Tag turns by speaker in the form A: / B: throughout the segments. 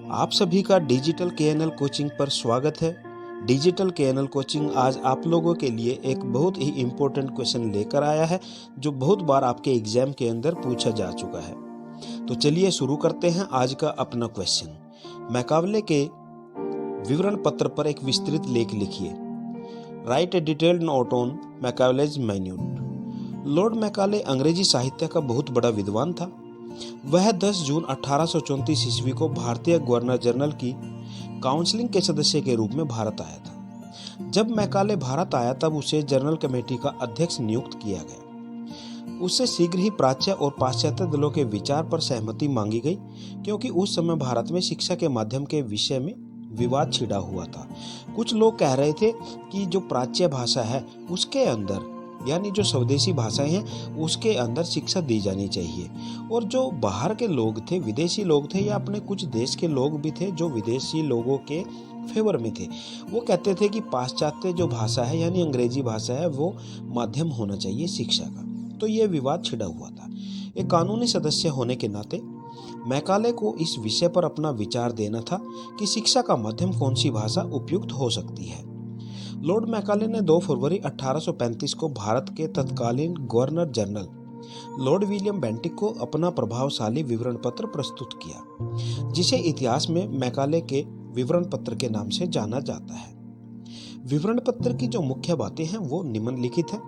A: आप सभी का डिजिटल केएनएल कोचिंग पर स्वागत है। डिजिटल केएनएल कोचिंग आज आप लोगों के लिए एक बहुत ही इम्पोर्टेंट क्वेश्चन लेकर आया है जो बहुत बार आपके एग्जाम के अंदर पूछा जा चुका है। तो चलिए शुरू करते हैं आज का अपना क्वेश्चन। मैकावले के विवरण पत्र पर एक विस्तृत लेख लिखिए। Write a detailed note on Macaulay's minute. Lord Macaulay अंग्रेजी साहित्य का बहुत बड़ा विद्वान था। वह 10 जून 1834 ईस्वी को भारतीय गवर्नर जनरल की काउंसिलिंग के सदस्य के रूप में भारत आया था। जब मैकाले भारत आया तब उसे जनरल कमेटी का अध्यक्ष नियुक्त किया गया। उससे शीघ्र ही प्राच्य और पाश्चात्य दलों के विचार पर सहमति मांगी गई, क्योंकि उस समय भारत में शिक्षा के माध्यम के विषय में विवाद छिड़ा हुआ था। कुछ लोग कह रहे थे कि जो प्राच्य भाषा है उसके अंदर, यानी जो स्वदेशी भाषाएं हैं उसके अंदर शिक्षा दी जानी चाहिए, और जो बाहर के लोग थे, विदेशी लोग थे या अपने कुछ देश के लोग भी थे जो विदेशी लोगों के फेवर में थे, वो कहते थे कि पाश्चात्य जो भाषा है यानी अंग्रेजी भाषा है वो माध्यम होना चाहिए शिक्षा का। तो ये विवाद छिड़ा हुआ था। एक कानूनी सदस्य होने के नाते मैकाले को इस विषय पर अपना विचार देना था कि शिक्षा का माध्यम कौन सी भाषा उपयुक्त हो सकती है। लॉर्ड मैकाले ने 2 फरवरी 1835 को भारत के तत्कालीन governor general Lord William Bentinck को अपना प्रभावशाली विवरण पत्र प्रस्तुत किया, जिसे इतिहास में मैकाले के विवरण पत्र के नाम से जाना जाता है। विवरण पत्र की जो मुख्य बातें हैं वो निम्नलिखित है।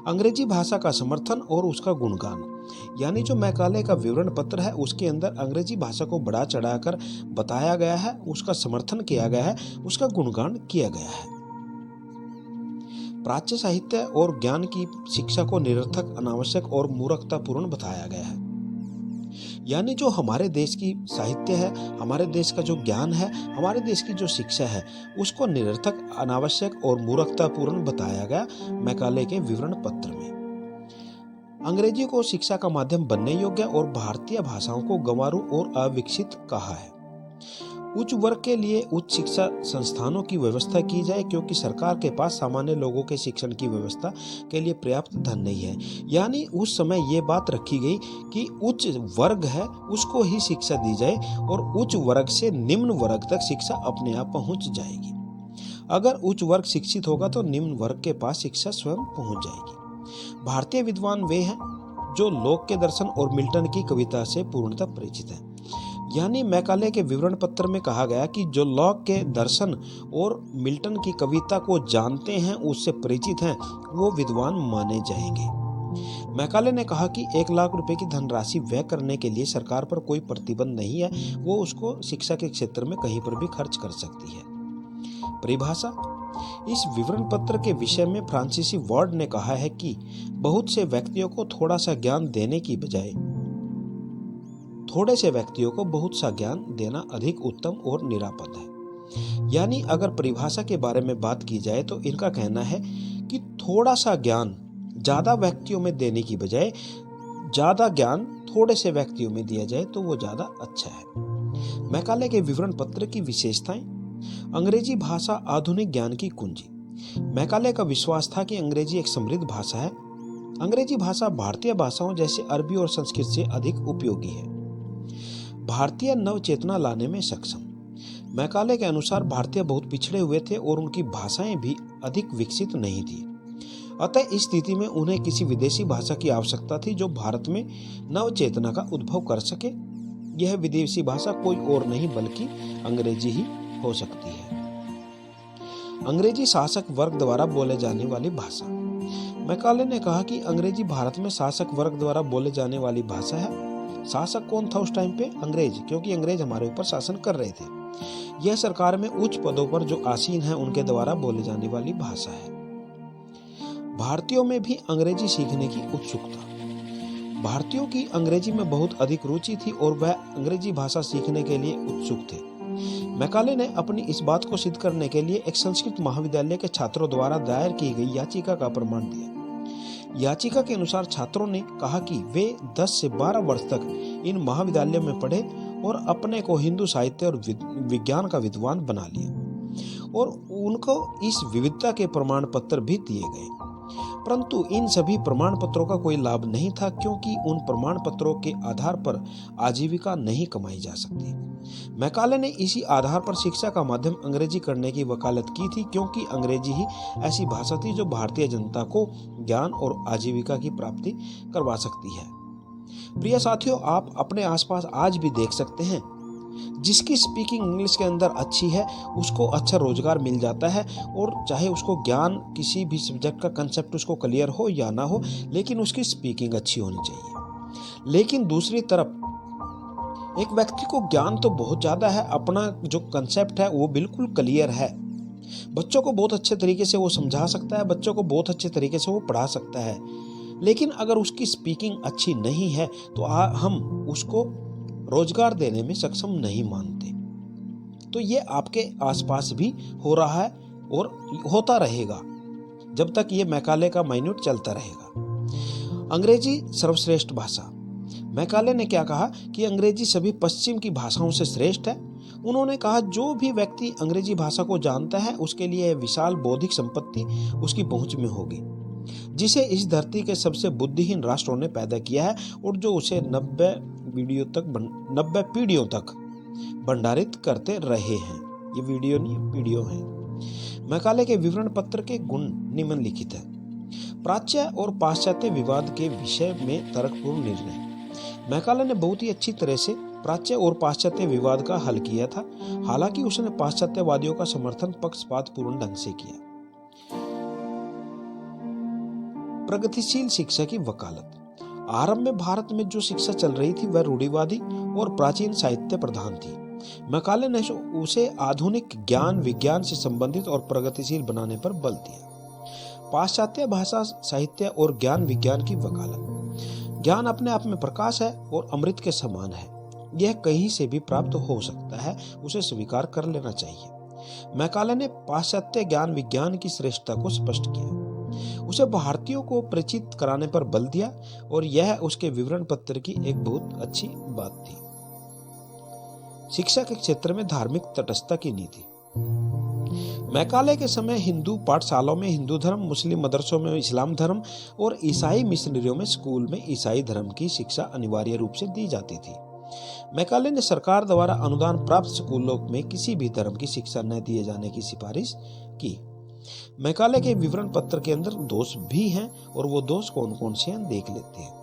A: अंग्रेजी भाषा का समर्थन और उसका गुणगान, यानी जो मैकाले का विवरण पत्र है उसके अंदर अंग्रेजी भाषा को बढ़ा चढ़ाकर बताया गया है, उसका समर्थन किया गया है, उसका गुणगान किया गया है। प्राच्य साहित्य और ज्ञान की शिक्षा को निरर्थक, अनावश्यक और मूर्खतापूर्ण बताया गया है। यानी जो हमारे देश की साहित्य है, हमारे देश का जो ज्ञान है, हमारे देश की जो शिक्षा है उसको निरर्थक, अनावश्यक और मूर्खतापूर्ण बताया गया मैकाले के विवरण पत्र में। अंग्रेजी को शिक्षा का माध्यम बनने योग्य और भारतीय भाषाओं को गंवारू और अविकसित कहा है। उच्च वर्ग के लिए उच्च शिक्षा संस्थानों की व्यवस्था की जाए, क्योंकि सरकार के पास सामान्य लोगों के शिक्षण की व्यवस्था के लिए पर्याप्त धन नहीं है। यानी उस समय ये बात रखी गई कि उच्च वर्ग है उसको ही शिक्षा दी जाए और उच्च वर्ग से निम्न वर्ग तक शिक्षा अपने आप पहुंच जाएगी। अगर उच्च वर्ग शिक्षित होगा तो निम्न वर्ग के पास शिक्षा स्वयं पहुंच जाएगी। भारतीय विद्वान वे हैं जो लोक के दर्शन और मिल्टन की कविता से पूर्णतः परिचित हैं। यानी मैकाले के विवरण पत्र में कहा गया कि जो लॉक के दर्शन और मिल्टन की कविता को जानते हैं, उससे परिचित हैं, वो विद्वान माने जाएंगे। मैकाले ने कहा कि 1 लाख रुपए की धनराशि व्यय करने के लिए सरकार पर कोई प्रतिबंध नहीं है, वो उसको शिक्षा के क्षेत्र में कहीं पर भी खर्च कर सकती है। परिभाषा। इस विवरण पत्र के विषय में फ्रांसीसी वार्ड ने कहा है कि बहुत से व्यक्तियों को थोड़ा सा ज्ञान देने की बजाय थोड़े से व्यक्तियों को बहुत सा ज्ञान देना अधिक उत्तम और निरापद है। यानी अगर परिभाषा के बारे में बात की जाए तो इनका कहना है कि थोड़ा सा ज्ञान ज्यादा व्यक्तियों में देने की बजाय ज्यादा ज्ञान थोड़े से व्यक्तियों में दिया जाए तो वो ज्यादा अच्छा है। मैकाले के विवरण पत्र की विशेषताएं। अंग्रेजी भाषा आधुनिक ज्ञान की कुंजी। मैकाले का विश्वास था कि अंग्रेजी एक समृद्ध भाषा है। अंग्रेजी भाषा भारतीय भाषाओं जैसे अरबी और संस्कृत से अधिक उपयोगी है। भारतीय नव चेतना लाने में सक्षम। मैकाले के अनुसार भारतीय बहुत पिछड़े हुए थे और उनकी भाषाएं भी अधिक विकसित नहीं थी। अतः इस स्थिति में उन्हें किसी विदेशी भाषा की आवश्यकता थी जो भारत में नव चेतना का उद्भव कर सके। यह विदेशी भाषा कोई और नहीं बल्कि अंग्रेजी ही हो सकती है। अंग्रेजी शासक वर्ग द्वारा बोले जाने वाली भाषा। मैकाले ने कहा कि अंग्रेजी भारत में शासक वर्ग द्वारा बोले जाने वाली भाषा है। शासक कौन था उस टाइम पे? अंग्रेज, क्योंकि अंग्रेज हमारे ऊपर शासन कर रहे थे। यह सरकार में उच्च पदों पर जो आसीन है उनके द्वारा बोले जाने वाली भाषा है। भारतीयों में भी अंग्रेजी सीखने की उत्सुकता। भारतीयों की अंग्रेजी में बहुत अधिक रुचि थी और वह अंग्रेजी भाषा सीखने के लिए उत्सुक थे। मैकाले ने अपनी इस बात को सिद्ध करने के लिए एक संस्कृत महाविद्यालय के छात्रों द्वारा दायर की गई याचिका का प्रमाण दिया। याचिका के अनुसार छात्रों ने कहा कि वे 10 से 12 वर्ष तक इन महाविद्यालयों में पढ़े और अपने को हिंदू साहित्य और विज्ञान का विद्वान बना लिया, और उनको इस विविधता के प्रमाण पत्र भी दिए गए। परंतु इन सभी प्रमाण पत्रों का कोई लाभ नहीं था, क्योंकि उन प्रमाण पत्रों के आधार पर आजीविका नहीं कमाई जा सकती। मैकाले ने इसी आधार पर शिक्षा का माध्यम अंग्रेजी करने की वकालत की थी, क्योंकि अंग्रेजी ही ऐसी भाषा थी जो भारतीय जनता को ज्ञान और आजीविका की प्राप्ति करवा सकती है। प्रिय साथियों, आप अपने आसपास आज भी देख सकते हैं, जिसकी स्पीकिंग इंग्लिश के अंदर अच्छी है उसको अच्छा रोजगार मिल जाता है, और चाहे उसको ज्ञान किसी भी सब्जेक्ट का कंसेप्ट उसको क्लियर हो या ना हो, लेकिन उसकी स्पीकिंग अच्छी होनी चाहिए। लेकिन दूसरी तरफ एक व्यक्ति को ज्ञान तो बहुत ज़्यादा है, अपना जो कंसेप्ट है वो बिल्कुल क्लियर है, बच्चों को बहुत अच्छे तरीके से वो समझा सकता है, बच्चों को बहुत अच्छे तरीके से वो पढ़ा सकता है, लेकिन अगर उसकी स्पीकिंग अच्छी नहीं है तो हम उसको रोजगार देने में सक्षम नहीं मानते। तो ये आपके आसपास भी हो रहा है और होता रहेगा जब तक ये मैकाले का माइन्यूट चलता रहेगा। अंग्रेजी सर्वश्रेष्ठ भाषा। मैकाले ने क्या कहा कि अंग्रेजी सभी पश्चिम की भाषाओं से श्रेष्ठ है। उन्होंने कहा जो भी व्यक्ति अंग्रेजी भाषा को जानता है उसके लिए यह विशाल बौद्धिक संपत्ति उसकी पहुंच में होगी, जिसे इस धरती के सबसे बुद्धिहीन राष्ट्रों ने पैदा किया है और जो उसे 90 पीढ़ियों तक भंडारित करते रहे हैं। ये वीडियो नहीं, पीढ़ियों है। मैकाले के विवरण पत्र के गुण निम्नलिखित है। प्राच्य और पाश्चात्य विवाद के विषय में तर्कपूर्ण निर्णय। मैकाले ने बहुत ही अच्छी तरह से प्राच्य और पाश्चात्य विवाद का हल किया था, हालांकि उसने पाश्चात्यवादियों का समर्थन पक्षपातपूर्ण ढंग से किया। प्रगतिशील शिक्षा की वकालत। आरंभ में भारत में जो शिक्षा चल रही थी वह रूढ़िवादी और प्राचीन साहित्य प्रधान थी। मैकाले ने उसे आधुनिक ज्ञान विज्ञान से संबंधित और प्रगतिशील बनाने पर बल दिया। पाश्चात्य भाषा साहित्य और ज्ञान विज्ञान की वकालत। ज्ञान अपने आप में प्रकाश है और अमृत के समान है, यह कहीं से भी प्राप्त हो सकता है, उसे स्वीकार कर लेना चाहिए। मैकाले ने पाश्चात्य ज्ञान विज्ञान की श्रेष्ठता को स्पष्ट किया, उसे भारतीयों को परिचित कराने पर बल दिया, और यह उसके विवरण पत्र की एक बहुत अच्छी बात थी। शिक्षा के क्षेत्र में धार्मिक तटस्थता की नीति। मैकाले के समय हिंदू पाठशालाओं में हिंदू धर्म, मुस्लिम मदरसों में इस्लाम धर्म और ईसाई मिशनरियों में स्कूल में ईसाई धर्म की शिक्षा अनिवार्य रूप से दी जाती थी। मैकाले ने सरकार द्वारा अनुदान प्राप्त स्कूलों में किसी भी धर्म की शिक्षा न दिए जाने की सिफारिश की। मैकाले के विवरण पत्र के अंदर दोष भी हैं, और वो दोष कौन कौन से हैं देख लेते हैं।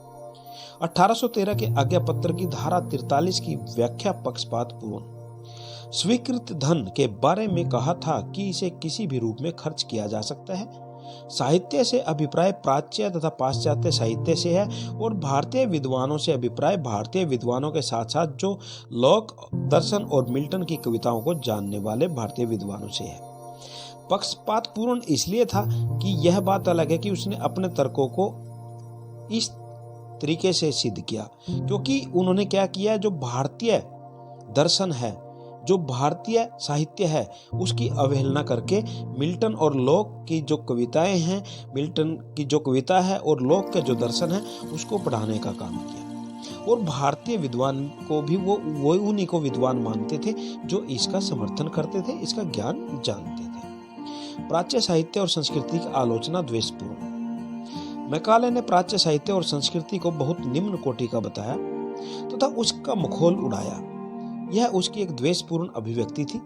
A: 1813 के आज्ञा पत्र की धारा 43 की व्याख्या पक्षपातपूर्ण। स्वीकृत धन के बारे में कहा था कि इसे किसी भी रूप में खर्च किया जा सकता है। साहित्य से अभिप्राय प्राच्य तथा पाश्चात्य साहित्य से है, और भारतीय विद्वानों से अभिप्राय भारतीय विद्वानों के साथ साथ जो लोक दर्शन और मिल्टन की कविताओं को जानने वाले भारतीय विद्वानों से है। पक्षपातपूर्ण इसलिए था कि यह बात अलग है कि उसने अपने तर्कों को इस तरीके से सिद्ध किया, क्योंकि उन्होंने क्या किया, जो भारतीय दर्शन है, जो भारतीय साहित्य है, उसकी अवहेलना करके मिल्टन और लोक की जो कविताएं हैं, मिल्टन की जो कविता है और लोक के जो दर्शन है, उसको पढ़ाने का काम किया। और भारतीय विद्वान को भी वो उन्हीं को विद्वान मानते थे जो इसका समर्थन करते थे, इसका ज्ञान जानते थे। प्राच्य साहित्य और संस्कृति की आलोचना द्वेषपूर्ण। मैकाले ने प्राच्य साहित्य और संस्कृति को बहुत निम्न कोटि का बताया तथा उसका मखौल उड़ाया। यह उसकी एक द्वेषपूर्ण अभिव्यक्ति थी।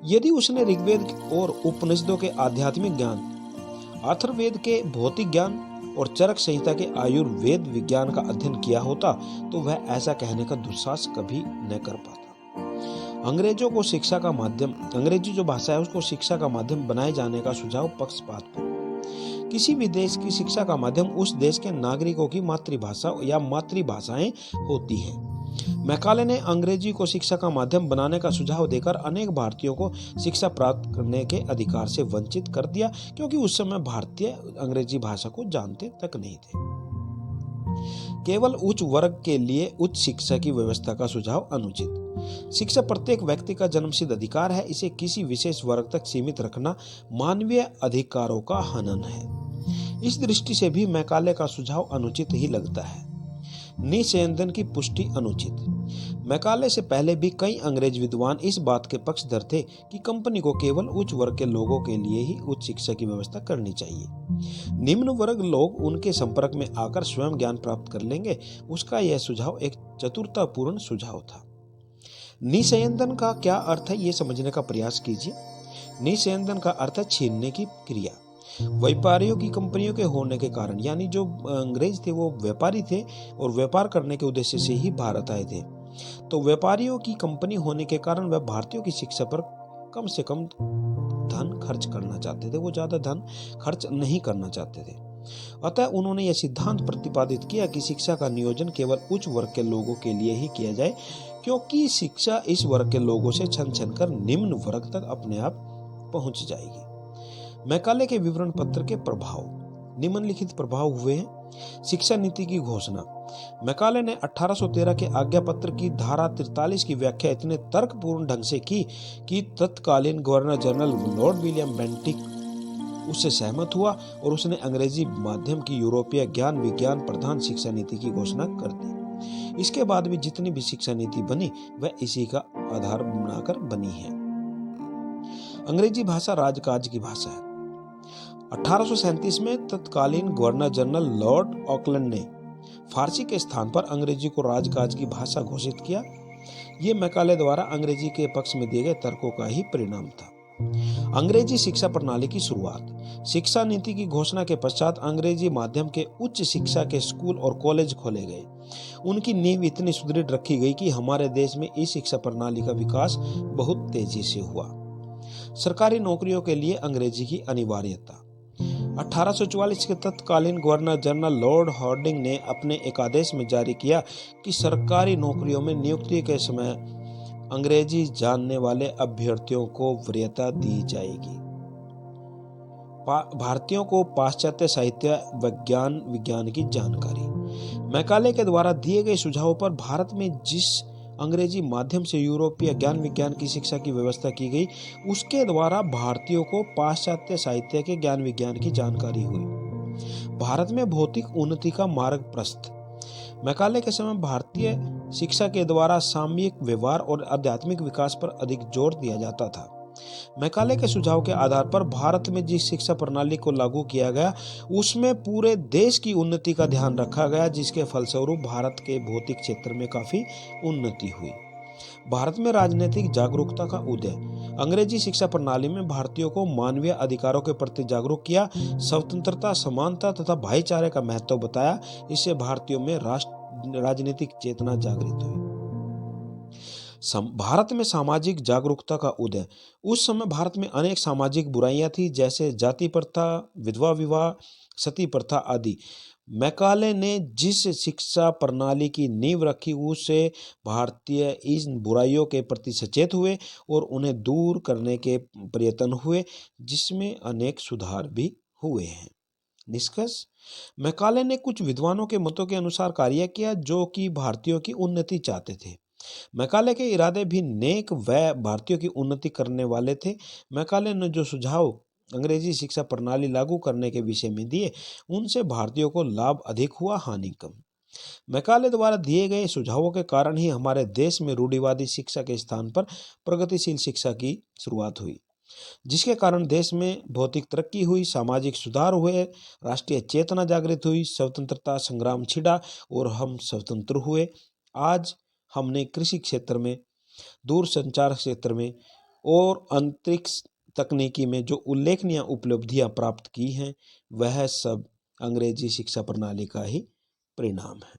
A: यदि उसने ऋग्वेद और उपनिषदों के आध्यात्मिक ज्ञान, अथर्ववेद के भौतिक ज्ञान और चरक संहिता के आयुर्वेद विज्ञान का अध्ययन किया होता तो वह ऐसा कहने का दुस्साहस कभी न कर पाता। अंग्रेजों को शिक्षा का माध्यम, अंग्रेजी जो भाषा है उसको शिक्षा का माध्यम बनाए जाने का सुझाव पक्षपातपूर्ण। किसी भी देश की शिक्षा का माध्यम उस देश के नागरिकों की मातृभाषा या मातृभाषाएं होती हैं। मैकाले ने अंग्रेजी को शिक्षा का माध्यम बनाने का सुझाव देकर अनेक भारतीयों को शिक्षा प्राप्त करने के अधिकार से वंचित कर दिया, क्योंकि उस समय भारतीय अंग्रेजी भाषा को जानते तक नहीं थे। केवल उच्च वर्ग के लिए उच्च शिक्षा की व्यवस्था का सुझाव अनुचित। शिक्षा प्रत्येक व्यक्ति का जन्मसिद्ध अधिकार है, इसे किसी विशेष वर्ग तक सीमित रखना मानवीय अधिकारों का हनन है। इस दृष्टि से भी मैकाले का सुझाव अनुचित ही लगता है। निःसंदेह की पुष्टि अनुचित। मैकाले से पहले भी कई अंग्रेज विद्वान इस बात के पक्षधर थे कि कंपनी को केवल उच्च वर्ग के लोगों के लिए ही उच्च शिक्षा की व्यवस्था करनी चाहिए। निम्न वर्ग लोग उनके संपर्क में आकर स्वयं ज्ञान प्राप्त कर लेंगे। उसका यह सुझाव एक चतुरतापूर्ण सुझाव था। निषेधन का क्या अर्थ है, ये समझने का प्रयास कीजिए। निषेधन का अर्थ है छीनने की क्रिया। व्यापारियों की कंपनियों के होने के कारण, यानी जो अंग्रेज थे वो व्यापारी थे और व्यापार करने के उद्देश्य से ही भारत आए थे। तो व्यापारियों की कंपनी होने के कारण वह भारतीयों की शिक्षा पर कम से कम धन खर्च करना चाहते थे, वो ज्यादा धन खर्च नहीं करना चाहते थे। अतः उन्होंने यह सिद्धांत प्रतिपादित किया कि शिक्षा का नियोजन केवल उच्च वर्ग के लोगों के लिए ही किया जाए, क्योंकि शिक्षा इस वर्ग के लोगों से छन छन कर निम्न वर्ग तक अपने आप पहुंच जाएगी। मैकाले के विवरण पत्र के प्रभाव, निम्नलिखित प्रभाव हुए हैं। शिक्षा नीति की घोषणा। मैकाले ने 1813 के आज्ञा पत्र की धारा 43 की व्याख्या इतने तर्कपूर्ण ढंग से की कि तत्कालीन governor general Lord William Bentinck उससे सहमत हुआ और उसने अंग्रेजी माध्यम की यूरोपीय ज्ञान विज्ञान प्रधान शिक्षा नीति की घोषणा कर दी। इसके बाद भी जितनी भी शिक्षा नीति बनी वह इसी का आधार बनाकर बनी है। अंग्रेजी भाषा राजकाज की भाषा है। 1837 में तत्कालीन गवर्नर जनरल लॉर्ड ऑकलैंड ने फारसी के स्थान पर अंग्रेजी को राजकाज की भाषा घोषित किया। यह मैकाले द्वारा अंग्रेजी के पक्ष में दिए गए तर्कों का ही परिणाम था। अंग्रेजी शिक्षा प्रणाली की शुरुआत। शिक्षा नीति की घोषणा के पश्चात अंग्रेजी माध्यम के उच्च शिक्षा के स्कूल और कॉलेज खोले गए। उनकी नींव इतनी सुदृढ़ रखी गई कि हमारे देश में इस शिक्षा प्रणाली का विकास बहुत तेजी से हुआ। सरकारी नौकरियों के लिए अंग्रेजी की अनिवार्यता। 1844 के तत्कालीन गवर्नर जनरल लॉर्ड हार्डिंग ने अपने एक आदेश में जारी किया कि सरकारी नौकरियों में नियुक्ति के समय अंग्रेजी जानने वाले अभ्यर्थियों को वरीयता दी जाएगी। भारतीयों को पाश्चात्य साहित्य विज्ञान की जानकारी। मैकाले के द्वारा दिए गए सुझावों पर भारत में जिस अंग्रेजी माध्यम से यूरोपीय ज्ञान विज्ञान की शिक्षा की व्यवस्था की गई, उसके द्वारा भारतीयों को पाश्चात्य साहित्य के ज्ञान विज्ञान की जानकारी हुई। भारत में भौतिक उन्नति का मार्ग प्रशस्त। मैकाले के समय भारतीय शिक्षा के द्वारा सामयिक व्यवहार और आध्यात्मिक विकास पर अधिक जोर दिया जाता था। मैकाले के सुझाव के आधार पर भारत में जिस शिक्षा प्रणाली को लागू किया गया उसमें पूरे देश की उन्नति का ध्यान रखा गया, जिसके फलस्वरूप भारत के भौतिक क्षेत्र में काफी उन्नति हुई। भारत में राजनीतिक जागरूकता का उदय। अंग्रेजी शिक्षा प्रणाली में भारतीयों को मानवीय अधिकारों के प्रति जागरूक किया, स्वतंत्रता, समानता तथा भाईचारे का महत्व बताया। इससे भारतीयों में राजनीतिक चेतना जागृत हुई। भारत में सामाजिक जागरूकता का उदय। उस समय भारत में अनेक सामाजिक बुराइयां थी, जैसे जाति प्रथा, विधवा विवाह, सती प्रथा आदि। मैकाले ने जिस शिक्षा प्रणाली की नींव रखी उससे भारतीय इन बुराइयों के प्रति सचेत हुए और उन्हें दूर करने के प्रयत्न हुए, जिसमें अनेक सुधार भी हुए हैं। निष्कर्ष। मैकाले ने कुछ विद्वानों के मतों के अनुसार कार्य किया जो कि भारतीयों की उन्नति चाहते थे। मैकाले के इरादे भी नेक व भारतीयों की उन्नति करने वाले थे। मैकाले ने जो सुझाव अंग्रेजी शिक्षा प्रणाली लागू करने के विषय में दिए, उनसे भारतीयों को लाभ अधिक हुआ, हानि कम। मैकाले द्वारा दिए गए सुझावों के कारण ही हमारे देश में रूढ़िवादी शिक्षा के स्थान पर प्रगतिशील शिक्षा की शुरुआत हुई, जिसके कारण देश में भौतिक तरक्की हुई, सामाजिक सुधार हुए, राष्ट्रीय चेतना जागृत हुई, स्वतंत्रता संग्राम छिड़ा और हम स्वतंत्र हुए। आज हमने कृषि क्षेत्र में, दूरसंचार क्षेत्र में और अंतरिक्ष तकनीकी में जो उल्लेखनीय उपलब्धियां प्राप्त की हैं, वह सब अंग्रेजी शिक्षा प्रणाली का ही परिणाम है।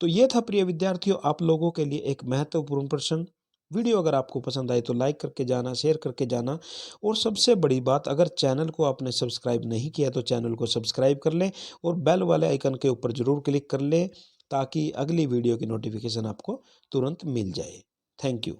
A: तो ये था प्रिय विद्यार्थियों आप लोगों के लिए एक महत्वपूर्ण प्रश्न। वीडियो अगर आपको पसंद आए तो लाइक करके जाना, शेयर करके जाना, और सबसे बड़ी बात, अगर चैनल को आपने सब्सक्राइब नहीं किया तो चैनल को सब्सक्राइब कर लें और बेल वाले आइकन के ऊपर जरूर क्लिक कर लें, ताकि अगली वीडियो की नोटिफिकेशन आपको तुरंत मिल जाए। Thank you.